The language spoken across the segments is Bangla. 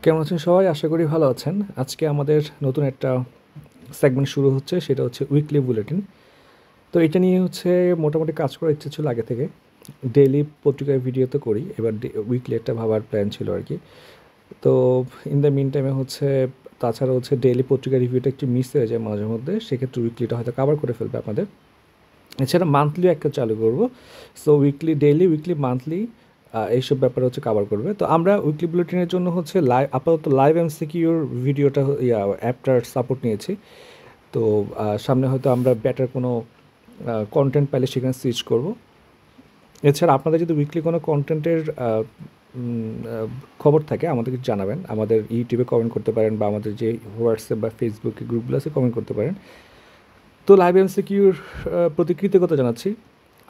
কেমন আছেন সবাই? আশা করি ভালো আছেন। আজকে আমাদের নতুন একটা সেগমেন্ট শুরু হচ্ছে, সেটা হচ্ছে উইকলি বুলেটিন। তো এটা নিয়ে হচ্ছে মোটামুটি কাজ করার ইচ্ছে ছিল আগে থেকে। ডেইলি পত্রিকায় ভিডিও তো করি, এবার উইকলি একটা ভাবার প্ল্যান ছিল আর কি। তো ইন দ্য মিন টাইমে হচ্ছে তাছাড়া হচ্ছে ডেইলি পত্রিকা রিভিউটা একটু মিস হয়ে যায় মাঝে মধ্যে, সেক্ষেত্রে উইকলিটা হয়তো কভার করে ফেলবে আপনাদের। এছাড়া মান্থলিও একটা চালু করব। So weekly, daily, weekly, monthly এইসব ব্যাপারে হচ্ছে কভার করবে। তো আমরা উইকলি বুলেটিনের জন্য হচ্ছে আপাতত লাইভ এমসিকিউর ভিডিওটা অ্যাপটার সাপোর্ট নিয়েছি। তো সামনে হয়তো আমরা বেটার কোনো কন্টেন্ট পাইলে সেখানে সুইচ করব। এছাড়া আপনাদের যদি উইকলি কোনো কন্টেন্টের খবর থাকে আমাদেরকে জানাবেন। আমাদের ইউটিউবে কমেন্ট করতে পারেন, বা আমাদের যে হোয়াটসঅ্যাপ বা ফেসবুকে গ্রুপগুলো আছে কমেন্ট করতে পারেন। তো লাইভ এমসিকিউর প্রতি কৃতজ্ঞতা জানাচ্ছি।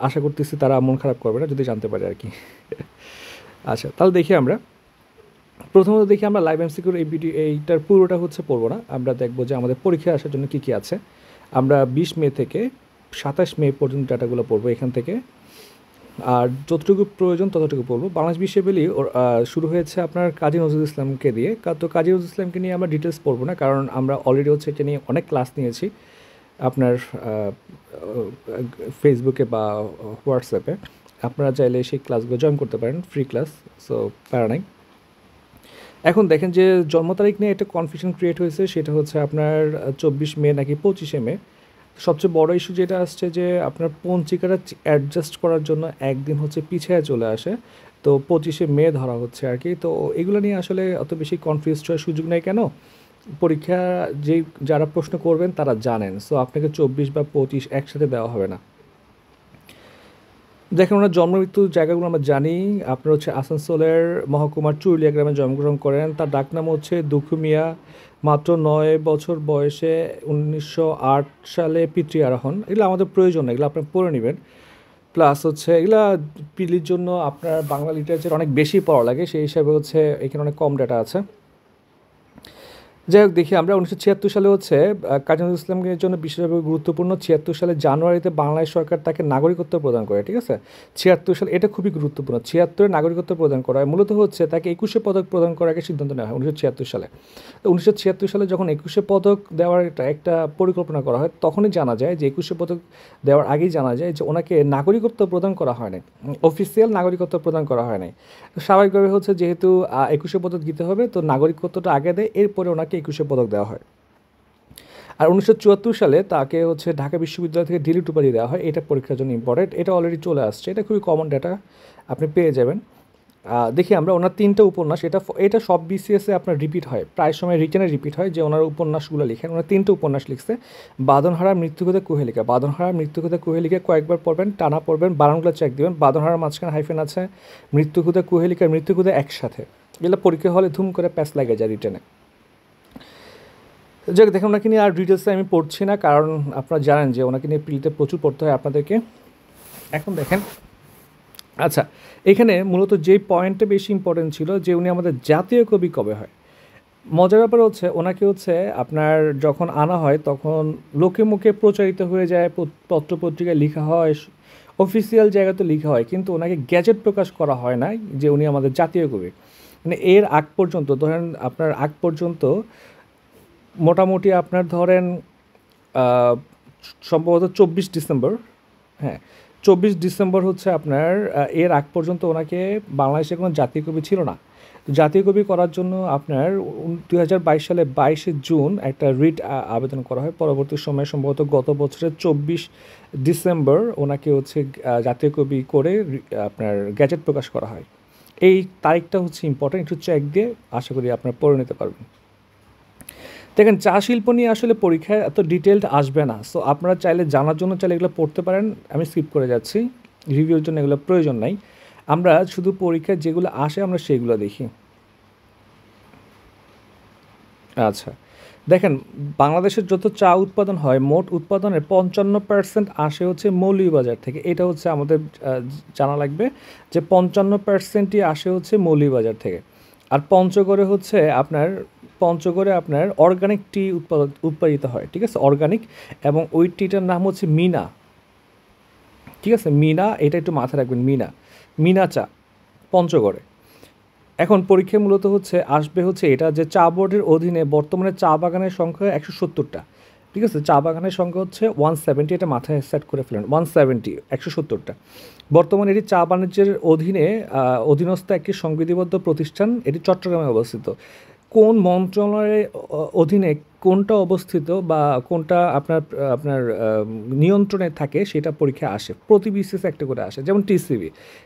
আশা করতেছি তারা মন খারাপ করবে না যদি জানতে পারে আর কি। আচ্ছা, তাহলে দেখি আমরা প্রথমত আমরা লাইভ এমসিকিউর এইটার পুরোটা হচ্ছে পড়বো না। আমরা দেখবো যে আমাদের পরীক্ষা আসার জন্য কী কী আছে। আমরা 20 মে থেকে 27 মে পর্যন্ত ডাটাগুলো পড়বো এখান থেকে, আর যতটুকু প্রয়োজন ততটুকু পড়বো। বাংলাদেশ বিশ্ববিদ্যালয় শুরু হয়েছে আপনার কাজী নজরুল ইসলামকে দিয়ে। তো কাজী নজরুল ইসলামকে নিয়ে আমরা ডিটেলস পড়বো না, কারণ আমরা অলরেডি হচ্ছে এটা নিয়ে অনেক ক্লাস নিয়েছি আপনার ফেসবুকে বা হোয়াটসঅ্যাপে। আপনারা চাইলে সেই ক্লাসগুলো জয়েন করতে পারেন, ফ্রি ক্লাস। সো প্যারা নাই। এখন দেখেন যে জন্ম তারিখ নিয়ে একটা কনফিউশন ক্রিয়েট হয়েছে, সেটা হচ্ছে আপনার 24 মে নাকি 25 মে। সবচেয়ে বড় ইস্যু যেটা আসছে যে আপনার পঞ্জিকাটা অ্যাডজাস্ট করার জন্য একদিন হচ্ছে পিছিয়ে চলে আসে, তো 25 মে ধরা হচ্ছে আর কি। তো এগুলো নিয়ে আসলে অত বেশি কনফিউজড হওয়ার সুযোগ নেই। কেন? পরীক্ষা যারা প্রশ্ন করবেন তারা জানেন। সো আপনাকে 24 বা 25 একসাথে দেওয়া হবে না। দেখেন, ওনার জন্ম মৃত্যুর জায়গাগুলো আমরা জানি। আপনার হচ্ছে আসানসোলের মহকুমার চুরুলিয়া গ্রামে জন্মগ্রহণ করেন। তার ডাকনাম হচ্ছে দুখু মিয়া। মাত্র 9 বছর বয়সে 1908 সালে পিতৃহারা হন। এগুলো আমাদের প্রয়োজন না, এগুলো আপনার পড়ে নেবেন। প্লাস হচ্ছে এগুলা পিলির জন্য আপনার বাংলা লিটারেচার অনেক বেশি পড়া লাগে, সেই হিসাবে হচ্ছে এখানে অনেক কম ডাটা আছে। যাই হোক, দেখি আমরা 1976 সালে হচ্ছে কাজী নজরুল ইসলামের জন্য বিশেষভাবে গুরুত্বপূর্ণ। 76 সালে জানুয়ারিতে বাংলাদেশ সরকার তাকে নাগরিকত্ব প্রদান করে, ঠিক আছে? 76 সাল, এটা খুবই গুরুত্বপূর্ণ। 76-এ নাগরিকত্ব প্রদান করা হয়। মূলত হচ্ছে তাকে 21শে পদক প্রদান করার আগে সিদ্ধান্ত নেওয়া হয় 1976 সালে। তো 1976 সালে যখন 21শে পদক দেওয়ার একটা পরিকল্পনা করা হয়, তখনই জানা যায় যে 21শে পদক দেওয়ার আগেই জানা যায় যে ওনাকে নাগরিকত্ব প্রদান করা হয় নাই, অফিসিয়াল নাগরিকত্ব প্রদান করা হয় নাই। স্বাভাবিকভাবে হচ্ছে যেহেতু 21শে পদক দিতে হবে, তো নাগরিকত্বটা আগে দেয়, এরপরে ওনাকে 21শে পদক দেওয়া হয়। আর 1974 সালে তাকে হচ্ছে ঢাকা বিশ্ববিদ্যালয় থেকে ডিলিট উপাধি দেওয়া হয়। এটা পরীক্ষার জন্য ইম্পর্টেন্ট, এটা অলরেডি চলে আসছে, এটা খুবই কমন ডাটা, আপনি পেয়ে যাবেন। দেখি আমরা ওনার 3টা উপন্যাস, এটা সব বিসিএসে আপনার রিপিট হয়, প্রায় সময় রিটেনে রিপিট হয় যে ওনার উপন্যাসগুলো লিখেন। ওনার 3টা উপন্যাস লিখছে। বাঁধনহারা, মৃত্যুকথা, কুহেলিকা। বাঁধনহারা, মৃত্যুকথা, কুহেলিকা কয়েকবার পড়বেন, টানা পড়বেন, বানানগুলো চেক দেবেন। বাঁধনহারার মাঝখানে হাইফেন আছে, মৃত্যুকথা, কুহেলিকা, মৃত্যুকথা একসাথে। এগুলো পরীক্ষা হলে ধুম করে প্যাস লাগে যায় রিটেনে। যাক, দেখুন, ওনাকে নিয়ে আর ডিটেলসে আমি পড়ছি না, কারণ আপনারা জানেন যে ওনাকে নিয়ে প্রিলিতে প্রচুর পড়তে হয় আপনাদেরকে। এখন দেখেন, আচ্ছা, এখানে মূলত যেই পয়েন্টটা বেশি ইম্পর্টেন্ট ছিল যে উনি আমাদের জাতীয় কবি কবে হয়। মজার ব্যাপার হচ্ছে ওনাকে হচ্ছে আপনার যখন আনা হয় তখন লোকে মুখে প্রচারিত হয়ে যায়, পত্রপত্রিকায় লেখা হয়, অফিসিয়াল জায়গাতে লেখা হয়, কিন্তু ওনাকে গ্যাজেট প্রকাশ করা হয় না যে উনি আমাদের জাতীয় কবি। মানে এর আগ পর্যন্ত ধরেন, আপনার আগ পর্যন্ত মোটামুটি আপনার ধরেন সম্ভবত 24 ডিসেম্বর, হ্যাঁ 24 ডিসেম্বর হচ্ছে আপনার, এর আগ পর্যন্ত ওনাকে বাংলাদেশে কোনো জাতীয় কবি ছিল না। জাতীয় কবি করার জন্য আপনার 2022 সালে 22শে জুন একটা রিট আবেদন করা হয়। পরবর্তী সময়ে সম্ভবত গত বছরের 24 ডিসেম্বর ওনাকে হচ্ছে জাতীয় কবি করে আপনার গ্যাজেট প্রকাশ করা হয়। এই তারিখটা হচ্ছে ইম্পর্টেন্ট, একটু চেক দিয়ে আশা করি আপনারা পড়ে নিতে পারবেন। দেখেন, চা শিল্প নিয়ে আসলে পরীক্ষায় এত ডিটেলড আসবে না। সো আপনারা চাইলে জানার জন্য চাইলে এগুলো পড়তে পারেন, আমি স্কিপ করে যাচ্ছি, রিভিউর জন্য এগুলো প্রয়োজন নাই। আমরা শুধু পরীক্ষায় যেগুলো আসে আমরা সেগুলো দেখি। আচ্ছা, দেখেন, বাংলাদেশের যত চা উৎপাদন হয় মোট উৎপাদনের 55% আসে হচ্ছে মৌলভীবাজার থেকে। এটা হচ্ছে আমাদের জানা লাগবে যে 55%ই আসে হচ্ছে মৌলভীবাজার থেকে। আর পঞ্চগড়ে আপনার অর্গানিক টি উৎপাদিত হয়, ঠিক আছে, অর্গানিক, এবং ওই টিটার নাম হচ্ছে মিনা, ঠিক আছে, মিনা, এটা একটু মাথায় রাখবেন, মিনা চা পঞ্চগড়ে। এখন পরীক্ষা মূলত হচ্ছে আসবে হচ্ছে এটা যে চা বোর্ডের অধীনে বর্তমানে চা বাগানের সংখ্যা 170টা, ঠিক আছে, চা বাগানের সংখ্যা হচ্ছে 170, এটা মাথায় সেট করে ফেলেন, 170, 170টা। বর্তমানে এটি চা বাণিজ্যের অধীনে অধীনস্থ একটি সংবিধিবদ্ধ প্রতিষ্ঠান, এটি চট্টগ্রামে অবস্থিত। কোন মন্ত্রণালয়ের অধীনে কোনটা অবস্থিত বা কোনটা আপনার আপনার নিয়ন্ত্রণে থাকে সেটা পরীক্ষা আসে, প্রতি বিসিএস একটা করে আসে। যেমন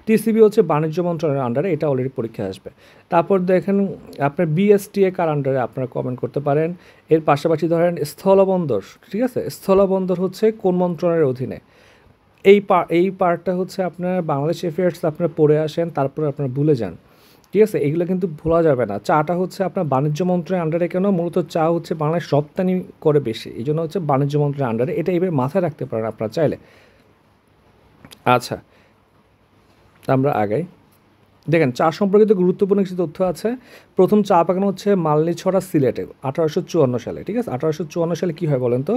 টিসিবি হচ্ছে বাণিজ্য মন্ত্রণালয়ের আন্ডারে, এটা অলরেডি পরীক্ষা আসবে। তারপর দেখেন আপনার বিএসটিএ কার আন্ডারে, আপনারা কমেন্ট করতে পারেন। এর পাশাপাশি ধরেন স্থলবন্দর, ঠিক আছে, স্থলবন্দর হচ্ছে কোন মন্ত্রণালয়ের অধীনে, এই পার্টটা হচ্ছে আপনার বাংলাদেশ অ্যাফেয়ার্স আপনারা পড়ে আসেন, তারপরে আপনারা ভুলে যান, ঠিক আছে, এগুলো কিন্তু ভোলা যাবে না। চাটা হচ্ছে আপনার বাণিজ্য মন্ত্রণালয়ের আন্ডারে, কেন মূলত চা হচ্ছে বাংলাদেশ রপ্তানি করে বেশি, এই জন্য হচ্ছে বাণিজ্য মন্ত্রণালয়ের আন্ডারে, এটা এবার মাথায় রাখতে পারেন আপনারা চাইলে। আচ্ছা, আমরা আগাই। দেখেন চা সম্পর্কিত গুরুত্বপূর্ণ কিছু তথ্য আছে। প্রথম চা বাগান হচ্ছে মালনীছড়া, সিলেটে, 1854 সালে, ঠিক আছে। 1854 সালে কী হয় বলেন তো?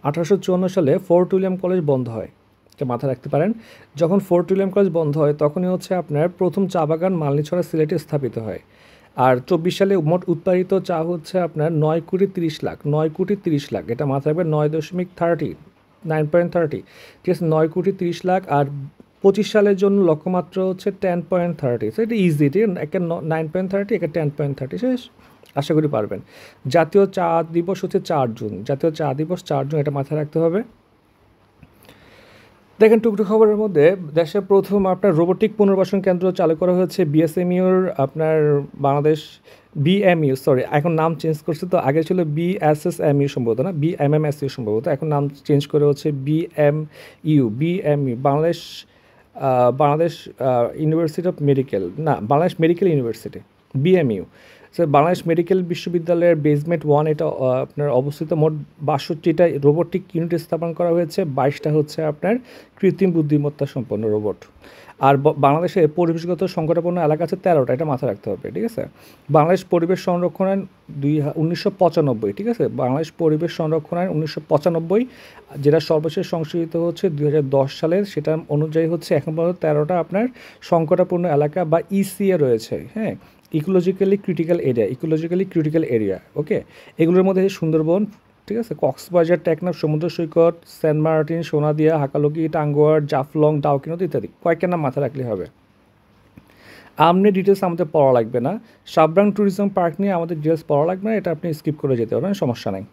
1854 সালে ফোর্ট উইলিয়াম কলেজ বন্ধ হয়, এটা মাথায় রাখতে পারেন। যখন ফোর্ট উইলিয়াম কলেজ বন্ধ হয় তখনই হচ্ছে আপনার প্রথম চা বাগান মালনীছড়া, সিলেটে স্থাপিত হয়। আর 24 সালে মোট উৎপাদিত চা হচ্ছে আপনার 9,30,00,000, 9,30,00,000, এটা মাথায় রাখবেন, 9.30, ঠিক আছে, 9,30,00,000। আর 25 সালের জন্য লক্ষ্যমাত্রা হচ্ছে 10.30, সো এটা ইজি, ঠিক আছে, একটা 9.30, একটা 10.30, শেষ, আশা করি পারবেন। জাতীয় চা দিবস হচ্ছে 4 জুন, জাতীয় চা দিবস 4 জুন, এটা মাথায় রাখতে হবে। দেখেন টুকটুক খবরের মধ্যে দেশে প্রথম আপনার রোবোটিক পুনর্বাসন কেন্দ্র চালু করা হয়েছে বিএসএমইউর আপনার বাংলাদেশ বিএমইউ, সরি এখন নাম চেঞ্জ করছে, তো আগে ছিল বিএসএসএমইউ সম্ভবত, না বিএমএমএসইউ সম্ভবত, এখন নাম চেঞ্জ করে হচ্ছে BMU Bangladesh university of medical, না Bangladesh medical university, BMU. Sir Bangladesh medical বিশ্ববিদ্যালয়ের বেসমেন্ট 1 এটা আপনার অবস্থিত। মোট 62টা রোবোটিক ইউনিট স্থাপন করা হয়েছে, 22টা হচ্ছে আপনার কৃত্রিম বুদ্ধিমত্তা সম্পন্ন রোবট। আর বাংলাদেশে পরিবেশগত সংকটাপন্ন এলাকা আছে 13টা, এটা মাথায় রাখতে হবে, ঠিক আছে। বাংলাদেশ পরিবেশ সংরক্ষণ আইন 1995, ঠিক আছে, বাংলাদেশ পরিবেশ সংরক্ষণ আইন 1995, যেটা সর্বশেষ সংশোধিত হচ্ছে 2010 সালের, সেটা অনুযায়ী হচ্ছে এখন পর্যন্ত 13টা আপনার সংকটাপন্ন এলাকা বা ইসিএ রয়েছে, হ্যাঁ, ইকোলজিক্যালি ক্রিটিক্যাল এরিয়া, ওকে। এগুলোর মধ্যে সুন্দরবন, ঠিক আছে, কক্সবাজার, টেকনাফ সমুদ্র সৈকত, সেন্ট মার্টিন, সোনাদিয়া, হাকালুকি, টাঙ্গুয়ার, জাফলং, ডাউকি নদী ইত্যাদি, কয়েকটা নাম মাথায় রাখলে হবে। আমনি ডিটেলস আমাদের পড়া লাগবে না। সাবরাং ট্যুরিজম পার্ক নিয়ে আমাদের ডিটেলস পড়া লাগবে না, এটা আপনি স্কিপ করে যেতে পারবেন, সমস্যা নেই।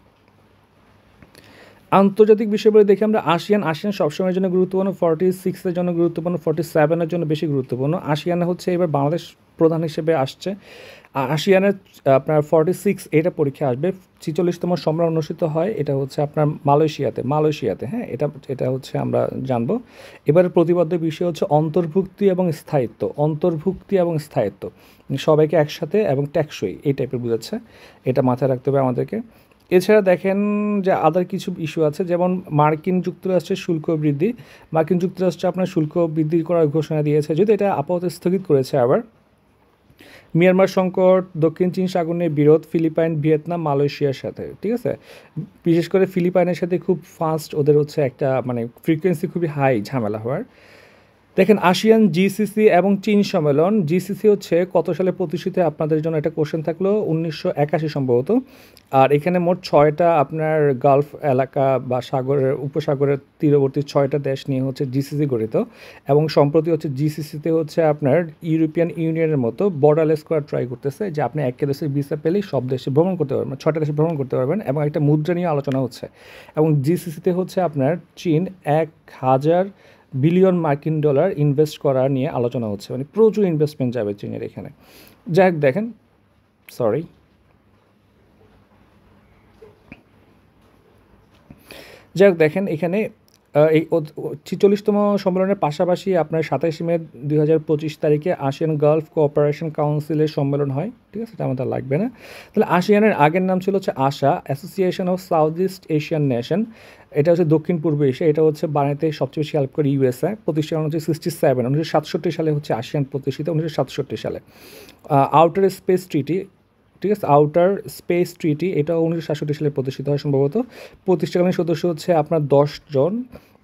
আন্তর্জাতিক বিষয়গুলো দেখে আমরা আসিয়ান সবসময়ের জন্য গুরুত্বপূর্ণ, 46-এর জন্য গুরুত্বপূর্ণ, 47-এর জন্য বেশি গুরুত্বপূর্ণ। আসিয়ানে হচ্ছে এবার বাংলাদেশ প্রধান হিসেবে আসছে। আসিয়ানের আপনার 46 এটা পরীক্ষা আসবে। 46তম সম্মেলন অনুষ্ঠিত হয়, এটা হচ্ছে আপনার মালয়েশিয়াতে, হ্যাঁ, এটা হচ্ছে আমরা জানবো। এবারে প্রতিপাদ্য বিষয় হচ্ছে অন্তর্ভুক্তি এবং স্থায়িত্ব, সবাইকে একসাথে এবং টেকসই, এই টাইপের বোঝাচ্ছে, এটা মাথায় রাখতে হবে আমাদেরকে। এছাড়া দেখেন যে আদার কিছু ইস্যু আছে, যেমন মার্কিন যুক্তরাষ্ট্রের শুল্ক বৃদ্ধি, মার্কিন যুক্তরাষ্ট্র আপনার শুল্ক বৃদ্ধি করার ঘোষণা দিয়েছে, যদি এটা আপাতত স্থগিত করেছে। আবার মিয়ানমার সংকট, দক্ষিণ চীন সাগর নিয়ে বিরোধ, ফিলিপাইন, ভিয়েতনাম, মালয়েশিয়ার সাথে, ঠিক আছে, বিশেষ করে ফিলিপাইনের সাথে খুব ফাস্ট ওদের হচ্ছে একটা মানে ফ্রিকোয়েন্সি খুবই হাই ঝামেলা হওয়ার। দেখেন আসিয়ান, জিসিসি এবং চীন সম্মেলন। জিসিসি হচ্ছে কত সালে প্রতিষ্ঠিত, আপনাদের জন্য এটা কোশ্চেন থাকলো, 1981 সম্ভবত। আর এখানে মোট 6টা আপনার গালফ এলাকা বা উপসাগরের তীরবর্তী 6টা দেশ নিয়ে হচ্ছে জিসিসি গঠিত। এবং সম্প্রতি হচ্ছে জিসিসিতে হচ্ছে আপনার ইউরোপিয়ান ইউনিয়নের মতো বর্ডারলেস করার ট্রাই করতেছে, যে আপনি একটা দেশের ভিসা পেলেই সব দেশে ভ্রমণ করতে পারবেন, 6টা দেশে ভ্রমণ করতে পারবেন, এবং একটা মুদ্রা নিয়ে আলোচনা হচ্ছে। এবং জিসিসিতে হচ্ছে আপনার চীন 1,000 বিলিয়ন মার্কিন ডলার ইনভেস্ট করা নিয়ে আলোচনা হচ্ছে, মানে প্রচুর ইনভেস্টমেন্ট যাবে চীনের এখানে। যাই হোক দেখেন, এখানে এই 46তম সম্মেলনের পাশাপাশি আপনার 27 মে 2025 তারিখে আসিয়ান গালফ কোঅপারেশন কাউন্সিলের সম্মেলন হয়, ঠিক আছে, এটা আমাদের লাগবে না। তাহলে আসিয়ানের আগের নাম ছিল হচ্ছে আশা, association of south east Asian nation, এটা হচ্ছে দক্ষিণ পূর্ব এশিয়া, এটা হচ্ছে বানাতে সবচেয়ে বেশি হেল্প করে ইউএসএ। প্রতিষ্ঠান হচ্ছে 67, 1967 সালে হচ্ছে আসিয়ান প্রতিষ্ঠিত, 1967 সালে। আউটার স্পেস ট্রিটি, ঠিক আছে, আউটার স্পেস ট্রিটি, এটা 1967 সালে প্রতিষ্ঠিত হয় সম্ভবত। প্রতিষ্ঠাকালীন সদস্য হচ্ছে আপনার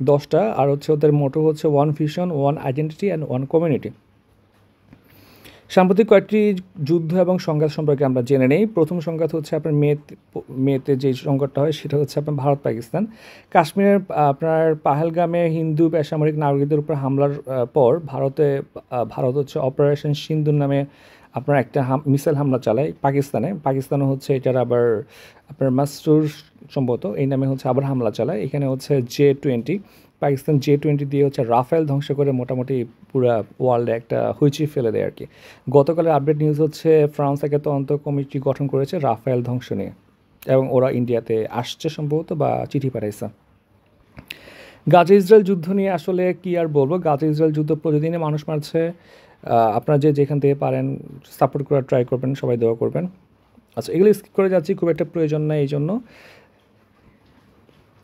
10টা, আর হচ্ছে ওদের মোটো হচ্ছে one vision, one identity and one community. সাম্প্রতিক কয়েকটি যুদ্ধ এবং সংঘাত সম্পর্কে আমরা জেনে নেই। প্রথম সংঘাত হচ্ছে আপনার মেতে যে সংঘাতটা হয় সেটা হচ্ছে আপনার ভারত পাকিস্তান। কাশ্মীরের আপনার পাহেলগামে হিন্দু বেসামরিক নাগরিকদের উপর হামলার পর ভারত হচ্ছে অপারেশন সিন্দুর নামে আপনার একটা মিসাইল হামলা চালায় পাকিস্তানও হচ্ছে এটার আবার আপনার মাস্টুর সম্ভবত এই নামে হচ্ছে আবার হামলা চালায়। এখানে হচ্ছে J-20 পাকিস্তান J-20 দিয়ে হচ্ছে রাফেল ধ্বংস করে মোটামুটি পুরা ওয়ার্ল্ডে একটা হইচই ফেলে দেয় আর কি। গতকালের আপডেট নিউজ হচ্ছে ফ্রান্স একটা তদন্ত কমিটি গঠন করেছে রাফেল ধ্বংস নিয়ে, এবং ওরা ইন্ডিয়াতে আসছে সম্ভবত বা চিঠি পাঠাইছে। গাজা ইসরায়েল যুদ্ধ নিয়ে আসলে কি আর বলবো, গাজা ইসরায়েল যুদ্ধ প্রতিদিনই মানুষ মারছে। আপনারা যেখান থেকে পারেন সাপোর্ট করার ট্রাই করবেন, সবাই দোয়া করবেন। আচ্ছা, এগুলো স্কিপ করে যাচ্ছি, খুব একটা প্রয়োজন নাই এই জন্য।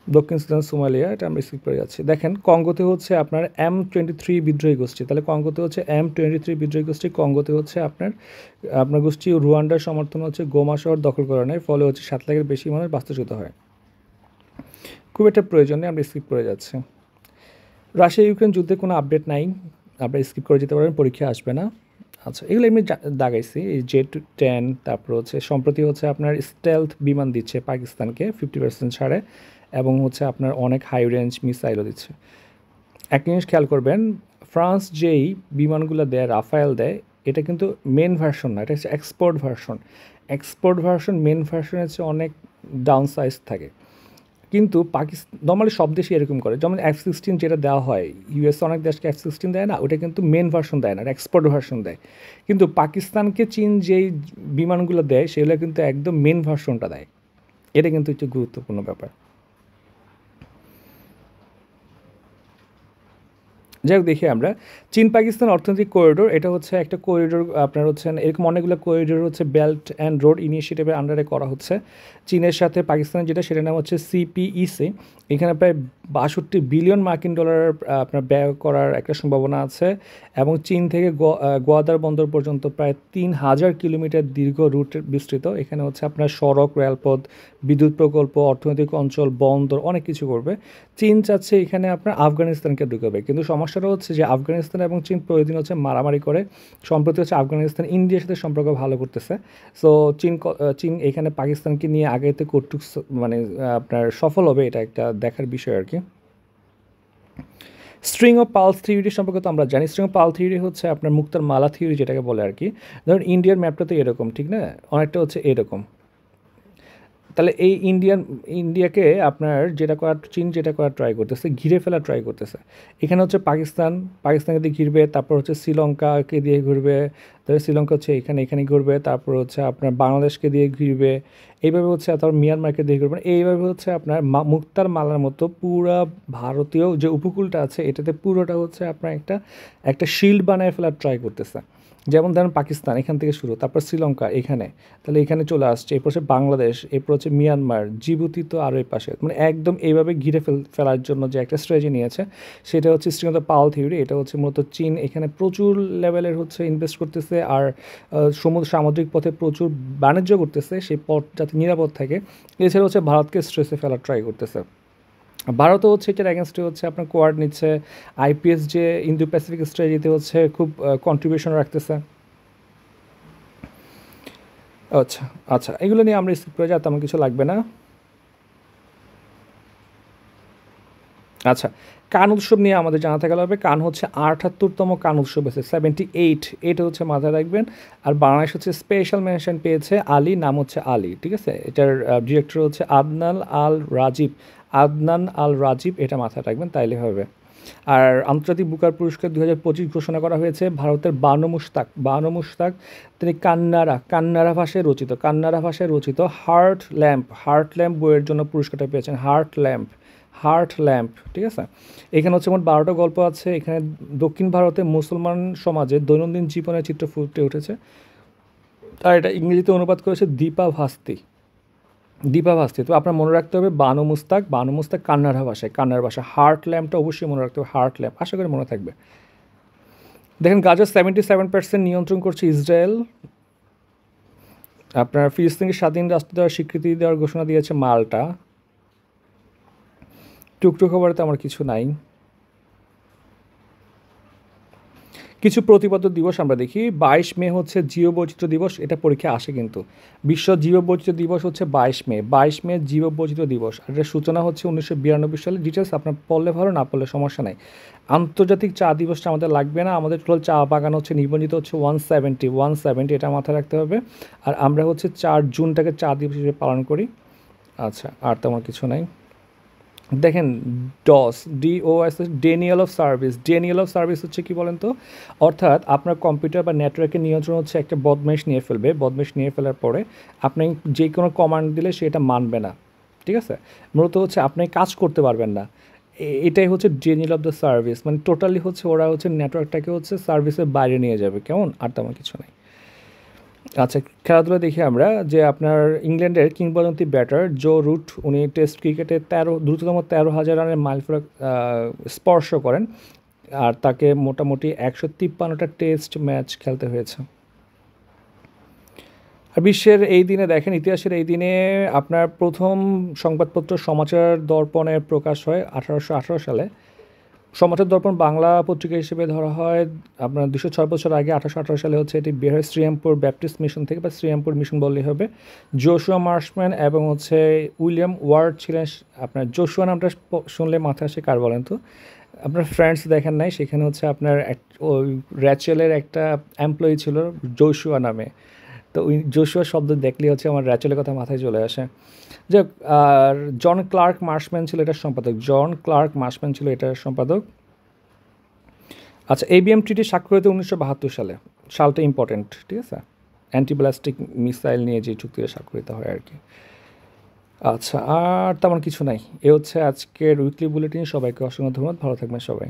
দক্ষিণ সুদান, সোমালিয়া, এটা আমরা স্কিপ করে যাচ্ছি। দেখেন কঙ্গোতে হচ্ছে আপনার M23 বিদ্রোহী গোষ্ঠী, তাহলে কঙ্গোতে হচ্ছে M23 বিদ্রোহী গোষ্ঠী। কঙ্গোতে হচ্ছে আপনার গোষ্ঠী রুয়ান্ডার সমর্থন হচ্ছে গোমা শহর দখল করা নেয়, ফলে হচ্ছে 7 লাখের বেশি মানুষ বাস্তুচ্যুত হয়। খুব একটা প্রয়োজন নেই, আমরা স্কিপ করে যাচ্ছি। রাশিয়া ইউক্রেন যুদ্ধে কোনো আপডেট নাই, আপনারা স্কিপ করে যেতে পারেন, পরীক্ষা আসবে না। আচ্ছা, এগুলো এমনি দাগাইছি। এই J-10, তারপর হচ্ছে সম্প্রতি হচ্ছে আপনার স্টেলথ বিমান দিচ্ছে পাকিস্তানকে 50% ছাড়ে, এবং হচ্ছে আপনার অনেক হাই রেঞ্জ মিসাইলও দিচ্ছে। একটা জিনিস খেয়াল করবেন, ফ্রান্স যেই বিমানগুলো দেয়, রাফায়েল দেয়, এটা কিন্তু মেন ভার্সন না, এটা হচ্ছে এক্সপোর্ট ভার্সন। মেন ভার্সনের হচ্ছে অনেক ডাউন সাইজ থাকে, কিন্তু নর্মালি সব দেশই এরকম করে। যেমন F-16 যেটা দেওয়া হয়, ইউএস অনেক দেশকে F-16 দেয় না, ওটা কিন্তু মেন ভার্সন দেয় না, এক্সপোর্ট ভার্সন দেয়। কিন্তু পাকিস্তানকে চীন যেই বিমানগুলো দেয় সেগুলো কিন্তু একদম মেন ভার্সনটা দেয়। এটা কিন্তু একটু গুরুত্বপূর্ণ ব্যাপার। যাই হোক, দেখি আমরা চীন পাকিস্তান অর্থনৈতিক করিডোর, এটা হচ্ছে একটা করিডোর। আপনার হচ্ছে এরকম অনেকগুলো করিডোর হচ্ছে বেল্ট অ্যান্ড রোড ইনিশিয়েটিভের আন্ডারে করা হচ্ছে চীনের সাথে পাকিস্তানের, যেটা সেটার নাম হচ্ছে CPEC। এখানে প্রায় 62 বিলিয়ন মার্কিন ডলার আপনার ব্যয় করার একটা সম্ভাবনা আছে, এবং চীন থেকে গোয়াদার বন্দর পর্যন্ত প্রায় 3000 কিলোমিটার দীর্ঘ রুট বিস্তৃত। এখানে হচ্ছে আপনার সড়ক, রেলপথ, বিদ্যুৎ প্রকল্প, অর্থনৈতিক অঞ্চল, বন্দর, অনেক কিছু করবে। চীন চাচ্ছে এখানে আপনার আফগানিস্তানকে ঢুকাবে, কিন্তু সমস্যাটা হচ্ছে যে আফগানিস্তান এবং চীন প্রতিদিন হচ্ছে মারামারি করে। সম্প্রতি হচ্ছে আফগানিস্তান ইন্ডিয়ার সাথে সম্পর্ক ভালো করতেছে। সো চীন এখানে পাকিস্তানকে নিয়ে আগাইতে কর্তৃক মানে আপনার সফল হবে, এটা একটা দেখার বিষয় আর কি। স্ট্রিং অফ পালস থিওরি সম্পর্কে তো আমরা জানি। স্ট্রিং অফ পাল থিওরি হচ্ছে আপনার মুক্তার মালা থিওরি যেটাকে বলে আর কি। ধরুন ইন্ডিয়ার ম্যাপটা তো এরকম, ঠিক না, অনেকটা হচ্ছে এরকম। তাহলে এই ইন্ডিয়াকে আপনার চীন যেটা করার ট্রাই করতেছে, ঘিরে ফেলা ট্রাই করতেছে। এখানে হচ্ছে পাকিস্তানকে দিয়ে ঘিরবে, তারপর হচ্ছে শ্রীলঙ্কাকে দিয়ে ঘুরবে, তারপরে শ্রীলঙ্কা হচ্ছে এখানে ঘুরবে, তারপর হচ্ছে আপনার বাংলাদেশকে দিয়ে ঘিরবে, এইভাবে হচ্ছে তারপর মিয়ানমারকে দিয়ে ঘুরবে। এইভাবে হচ্ছে আপনার মুক্তার মালার মতো পুরা ভারতীয় যে উপকূলটা আছে এটাতে পুরোটা হচ্ছে আপনার একটা শিল্ড বানায় ফেলার ট্রাই করতেছে। যেমন ধরেন পাকিস্তান এখান থেকে শুরু, তারপর শ্রীলঙ্কা এখানে, তাহলে এখানে চলে আসছে, এরপর হচ্ছে বাংলাদেশ, এরপর হচ্ছে মিয়ানমার, জিবুতি তো আরও এই পাশে, মানে একদম এইভাবে ঘিরে ফেলার জন্য যে একটা স্ট্র্যাটেজি নিয়েছে সেটা হচ্ছে string of the pearl theory. এটা হচ্ছে মূলত চীন এখানে প্রচুর লেভেলের হচ্ছে ইনভেস্ট করতেছে, আর সামুদ্রিক পথে প্রচুর বাণিজ্য করতেছে, সেই পথ যাতে নিরাপদ থাকে। এছাড়া হচ্ছে ভারতকে স্ট্রেসে ফেলার ট্রাই করতেছে। ভারতও হচ্ছে এটার অ্যাগেনস্টে হচ্ছে আপনার কোয়াড নিচ্ছে। আইপিএস যে ইন্দো প্যাসিফিক স্ট্র্যাটেজিতে হচ্ছে খুব কন্ট্রিবিউশন রাখতেছে। আচ্ছা আচ্ছা, এগুলো নিয়ে আমরা স্কিপ করে যাই, তেমন কিছু লাগবে না। আচ্ছা, কান উৎসব নিয়ে আমাদের জানা থাকা লাগবে। কান হচ্ছে 78তম কান উৎসব হয়েছে, 78, এটা হচ্ছে মাথায় রাখবেন। আর বাংলাদেশ হচ্ছে স্পেশাল মেনশন পেয়েছে আলী, নাম হচ্ছে আলী, ঠিক আছে। এটার ডিরেক্টর হচ্ছে আদনান আল রাজীব, এটা মাথায় রাখবেন, তাইলে হবে। আর আন্তর্জাতিক বুকার পুরস্কার 2025 ঘোষণা করা হয়েছে ভারতের বানু মুশতাক। তিনি কান্নাড়া ভাষায় রচিত হার্ট ল্যাম্প বইয়ের জন্য পুরস্কারটা পেয়েছেন। হার্ট ল্যাম্প, ঠিক আছে। এখানে হচ্ছে মোট 12টা গল্প আছে। এখানে দক্ষিণ ভারতে মুসলমান সমাজে দৈনন্দিন জীবনের চিত্র ফুটে উঠেছে। আর এটা ইংরেজিতে অনুবাদ করেছে দীপা ভাস্তি। তো আপনার মনে রাখতে হবে বানু মুস্তাক কান্নাড়া ভাষা। হার্ট ল্যাম্পটা অবশ্যই মনে রাখতে হবে, হার্ট ল্যাম্প, আশা করি মনে থাকবে। দেখেন গাজার 77% নিয়ন্ত্রণ করছে ইসরায়েল। আপনার ফিলিস্তিনকে স্বাধীন রাষ্ট্র দেওয়ার স্বীকৃতি দেওয়ার ঘোষণা দিয়েছে মাল্টা। টুকটুক খবরে তো আমার কিছু নাই। কিছু প্রতিপাদ্য দিবস আমরা দেখি 22 মে হচ্ছে জীববৈচিত্র্য দিবস, এটা পরীক্ষায় আসে কিন্তু। বিশ্ব জীববৈচিত্র্য দিবস হচ্ছে 22 মে, 22 মে জীববৈচিত্র্য দিবস। আর এটার সূচনা হচ্ছে 1992 সালে। ডিটেলস আপনার পড়লে ভালো, না পড়লে সমস্যা নাই। আন্তর্জাতিক চা দিবসটা আমাদের লাগবে না, আমাদের টোটাল চা বাগান হচ্ছে নিবন্ধিত হচ্ছে 170, এটা মাথায় রাখতে হবে। আর আমরা হচ্ছে 4 জুনটাকে চা দিবস হিসেবে পালন করি। আচ্ছা, আর তেমন কিছু নাই। দেখেন, DOS, DOS, denial of service. Denial of service হচ্ছে কি বলেন তো? অর্থাৎ আপনার কম্পিউটার বা নেটওয়ার্কের নিয়ন্ত্রণ হচ্ছে একটা বদমাইশ নিয়ে ফেলবে। বদমাইশ নিয়ে ফেলার পরে আপনি যে কোনো কমান্ড দিলে সেটা মানবে না, ঠিক আছে? মূলত হচ্ছে আপনি কাজ করতে পারবেন না। এটাই হচ্ছে ডেনিয়াল অফ দ্য সার্ভিস, মানে টোটালি হচ্ছে ওরা হচ্ছে নেটওয়ার্কটাকে হচ্ছে সার্ভিসের বাইরে নিয়ে যাবে, কেমন? আর তেমন কিছু নেই। আচ্ছা, খেলাধুলা দেখি আমরা যে আপনার ইংল্যান্ডের কিংবদন্তি ব্যাটার জো রুট, উনি টেস্ট ক্রিকেটে দ্রুততম 13,000 রানের মাইলফলক স্পর্শ করেন। আর তাকে মোটামুটি 153টা টেস্ট ম্যাচ খেলতে হয়েছে। আর বিশ্বের এই দিনে দেখেন, ইতিহাসের এই দিনে আপনার প্রথম সংবাদপত্র সমাচার দর্পণে প্রকাশ হয় 1818 সালে। সমাচার দর্পণ বাংলা পত্রিকা হিসেবে ধরা হয় আপনার 206 বছর আগে। 1818 সালে হচ্ছে এটি বের হয় শ্রীরামপুর ব্যাপটিস্ট মিশন থেকে, বা শ্রীরামপুর মিশন বললেই হবে। জোশুয়া মার্শম্যান এবং হচ্ছে উইলিয়াম ওয়ার্ড ছিলেন। আপনার জোশুয়া নামটা শুনলে মাথায় আসে কার বলেন তো? আপনার ফ্রেন্ডস দেখেন নাই? সেখানে হচ্ছে আপনার ওই র্যাচেলের একটা এমপ্লয়ি ছিল জোশুয়া নামে। তো ওই জোশুয়া শব্দ দেখলেই হচ্ছে আমার র্যাচেলের কথা মাথায় চলে আসে। যাক, আর জন ক্লার্ক মার্শম্যান ছিল এটার সম্পাদক। জন ক্লার্ক মার্শম্যান ছিল এটার সম্পাদক। আচ্ছা, ABM ট্রিটি স্বাক্ষরিত 1972 সালে। সালটা ইম্পর্টেন্ট, ঠিক আছে? অ্যান্টিব্যালিস্টিক মিসাইল নিয়ে যে চুক্তিটা স্বাক্ষরিত হয় আর কি। আচ্ছা, আর তেমন কিছু নাই। এ হচ্ছে আজকের উইকলি বুলেটিন। সবাইকে অসংখ্য ধন্যবাদ, ভালো থাকবেন সবাই।